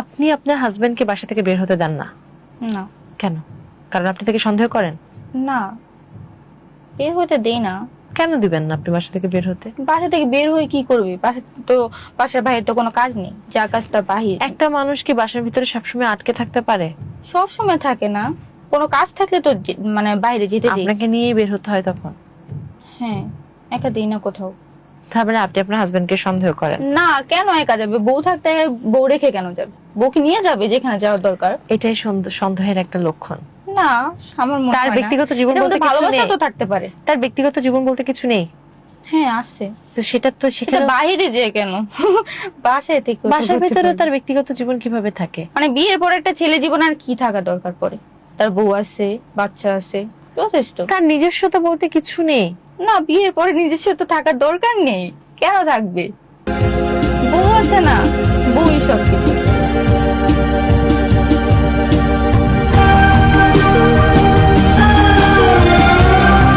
আপনি আপনার হাজবেন্ডকে বাসা থেকে বের হতে দেন না? না। কেন? কারণ আপনি তাকে সন্দেহ করেন? না, বের হতে দেই না। কেন দিবেন না আপনি বাসা থেকে বের হতে? বাসা থেকে বের হয়ে কি করবে? বাসার বাইরে তো কোনো কাজ নেই, যা কাজ তার বাহির। একটা মানুষ কি বাসার ভিতরে সবসময় আটকে থাকতে পারে? সব সময় থাকে না, কোনো কাজ থাকলে তো মানে বাইরে যেতে দেই। আপনাকে নিয়েই বের হতে হয় তখন? হ্যাঁ, একা দেই না কোথাও। তার মানে আপনি আপনার হাজবেন্ডকে সন্দেহ করেন? না, কেন একা যাবে? বউ থাকতে বউ রেখে কেন যাবে? বউকে নিয়ে যাবে যেখানে যাওয়ার দরকার। এটাই সন্দেহের একটা লক্ষণ। না, আমার মনে হয় তার না। ব্যক্তিগত জীবন এটার বলতে মধ্যে কিছু ভালোবাসা নেই? তো থাকতে পারে। তার ব্যক্তিগত জীবন বলতে কিছু নেই? হ্যাঁ, আছে। তো সেটা তো সেটা সেখানে বাইরে যে কেন, বাসায় থেকে বাসার ভিতরে তার ব্যক্তিগত জীবন কিভাবে থাকে? মানে বিয়ের পর একটা ছেলে জীবন আর কি থাকা দরকার পড়ে? তার বউ আছে, বাচ্চা আছে, যথেষ্ট। তার নিজস্বতা বলতে কিছু নেই? না, বিয়ের পরে নিজস্ব তো থাকার দরকার নেই। কেন থাকবে? বউ আছে না, বউই সবকিছু।